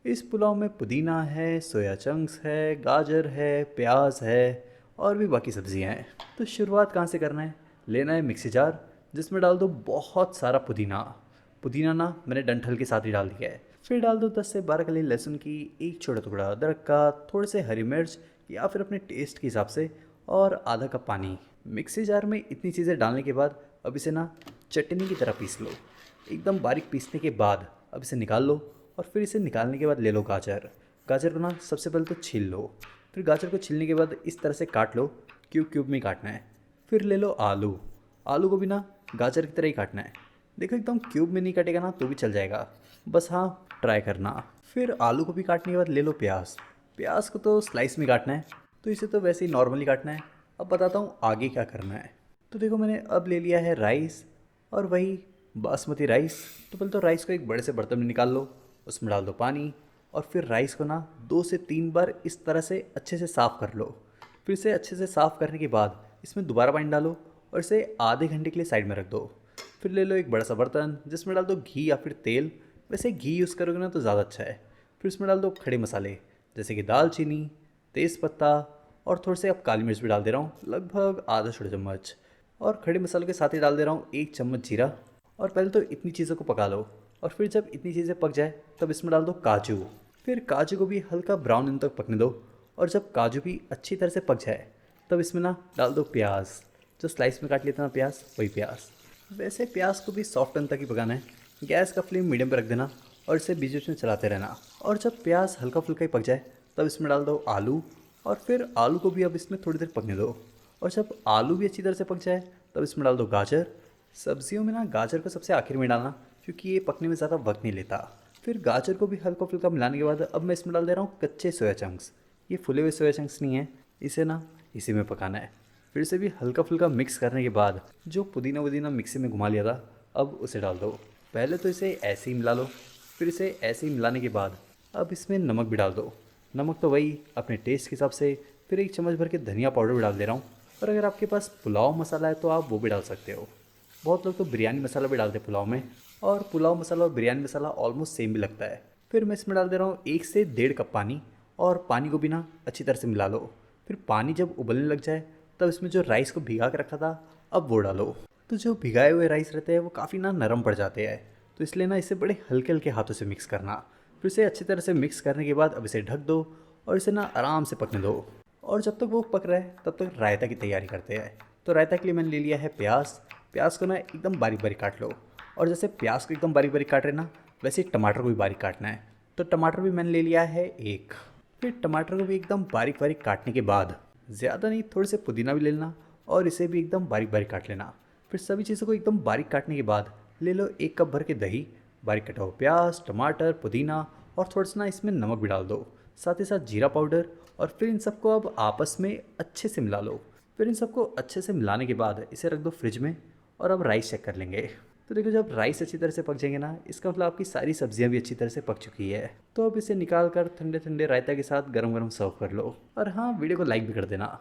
इस पुलाव में पुदीना है, सोया चंक्स है, गाजर है, प्याज है और भी बाकी सब्जियां हैं। तो शुरुआत कहाँ से करना है? लेना है मिक्सी जार, जिसमें डाल दो बहुत सारा पुदीना। पुदीना ना मैंने डंठल के साथ ही डाल दिया है। फिर डाल दो 10 से 12 कली लहसुन की, एक छोटा टुकड़ा अदरक का, थोड़े से हरी मिर्च या फिर अपने टेस्ट के हिसाब से, और आधा कप पानी। मिक्सी जार में इतनी चीज़ें डालने के बाद अब इसे ना चटनी की तरह पीस लो। एकदम बारीक पीसने के बाद अब इसे निकाल लो। और फिर इसे निकालने के बाद ले लो गाजर। गाजर को ना सबसे पहले तो छील लो। फिर गाजर को छीलने के बाद इस तरह से काट लो, क्यूब क्यूब में काटना है। फिर ले लो आलू। आलू को भी ना गाजर की तरह ही काटना है। देखो एकदम क्यूब में नहीं कटेगा ना तो भी चल जाएगा, बस हाँ ट्राई करना। फिर आलू को भी काटने के बाद ले लो प्याज। प्याज को तो स्लाइस में काटना है, तो इसे तो वैसे ही नॉर्मली काटना है। अब बताता हूँ आगे क्या करना है। तो देखो मैंने अब ले लिया है राइस, और वही बासमती राइस। तो पहले तो राइस को एक बड़े से बर्तन में निकाल लो, उसमें डाल दो पानी, और फिर राइस को ना 2 से 3 बार इस तरह से अच्छे से साफ़ कर लो। फिर इसे अच्छे से साफ़ करने के बाद इसमें दोबारा पानी डालो और इसे आधे घंटे के लिए साइड में रख दो। फिर ले लो एक बड़ा सा बर्तन, जिसमें डाल दो घी या फिर तेल। वैसे घी यूज़ करोगे ना तो ज़्यादा अच्छा है। फिर उसमें डाल दो खड़े मसाले, जैसे कि दालचीनी, तेज़पत्ता, और थोड़े से अब काली मिर्च भी डाल दे रहा हूँ, लगभग आधा छोटा चम्मच। और खड़े मसालों के साथ ही डाल दे रहा हूँ 1 चम्मच जीरा। और पहले तो इतनी चीज़ों को पका लो, और फिर जब इतनी चीज़ें पक जाए तब इसमें डाल दो काजू। फिर काजू को भी हल्का ब्राउन इन तक पकने दो। और जब काजू भी अच्छी तरह से पक जाए तब इसमें ना डाल दो प्याज। जो स्लाइस में काट लेते ना प्याज, वही प्याज। वैसे प्याज को भी सॉफ्ट तक ही पकाना है। गैस का फ्लेम मीडियम पर रख देना और इसे बीच बीच में चलाते रहना। और जब प्याज हल्का फुल्का ही पक जाए तब इसमें डाल दो आलू। और फिर आलू को भी अब इसमें थोड़ी देर पकने दो। और जब आलू भी अच्छी तरह से पक जाए तब इसमें डाल दो गाजर। सब्जियों में ना गाजर को सबसे आखिर में डालना, क्योंकि ये पकने में ज़्यादा वक्त नहीं लेता। फिर गाजर को भी हल्का फुल्का मिलाने के बाद अब मैं इसमें डाल दे रहा हूँ कच्चे सोया चंक्स। ये फुले हुए सोया चंक्स नहीं है, इसे ना इसी में पकाना है। फिर से भी हल्का फुल्का मिक्स करने के बाद जो पुदीना वुदीना मिक्सी में घुमा लिया था अब उसे डाल दो। पहले तो इसे ऐसे ही मिला लो। फिर इसे ऐसे ही मिलाने के बाद अब इसमें नमक भी डाल दो। नमक तो वही अपने टेस्ट के हिसाब से। फिर 1 चम्मच भर के धनिया पाउडर भी डाल दे रहा हूँ। और अगर आपके पास पुलाव मसाला है तो आप वो भी डाल सकते हो। बहुत लोग तो बिरयानी मसाला भी डालते हैं पुलाव में, और पुलाव मसाला और बिरयानी मसाला ऑलमोस्ट सेम भी लगता है। फिर मैं इसमें डाल दे रहा हूँ 1 से 1.5 कप पानी, और पानी को भी ना अच्छी तरह से मिला लो। फिर पानी जब उबलने लग जाए तब इसमें जो राइस को भिगा के रखा था अब वो डालो। तो जो भिगाए हुए राइस रहते हैं वो काफ़ी ना नरम पड़ जाते हैं, तो इसलिए ना इसे बड़े हल्के हल्के हाथों से मिक्स करना। फिर इसे अच्छी तरह से मिक्स करने के बाद अब इसे ढक दो और इसे ना आराम से पकने दो। और जब तक वो पक रहा है तब तक रायता की तैयारी करते हैं। तो रायता के लिए मैंने ले लिया है प्याज। प्याज को ना एकदम बारीक बारीक काट लो। और जैसे प्याज को एकदम बारीक बारीक काट रहे ना, वैसे ही टमाटर को भी बारीक काटना है। तो टमाटर भी मैंने ले लिया है एक। फिर टमाटर को भी एकदम बारीक बारीक काटने के बाद ज़्यादा नहीं, थोड़े से पुदीना भी ले लेना और इसे भी एकदम बारीक बारीक काट लेना। फिर सभी चीज़ों को एकदम बारीक काटने के बाद ले लो 1 कप भर के दही, बारीक कटा हुआ प्याज, टमाटर, पुदीना, और थोड़ा सा ना इसमें नमक भी डाल दो, साथ ही साथ जीरा पाउडर। और फिर इन सबको अब आपस में अच्छे से मिला लो। फिर इन सबको अच्छे से मिलाने के बाद इसे रख दो फ्रिज में। और अब राइस चेक कर लेंगे। तो देखो जब राइस अच्छी तरह से पक जाएंगे ना, इसका मतलब आपकी सारी सब्जियां भी अच्छी तरह से पक चुकी है। तो अब इसे निकाल कर ठंडे ठंडे रायता के साथ गरम गरम सर्व कर लो। और हाँ, वीडियो को लाइक भी कर देना।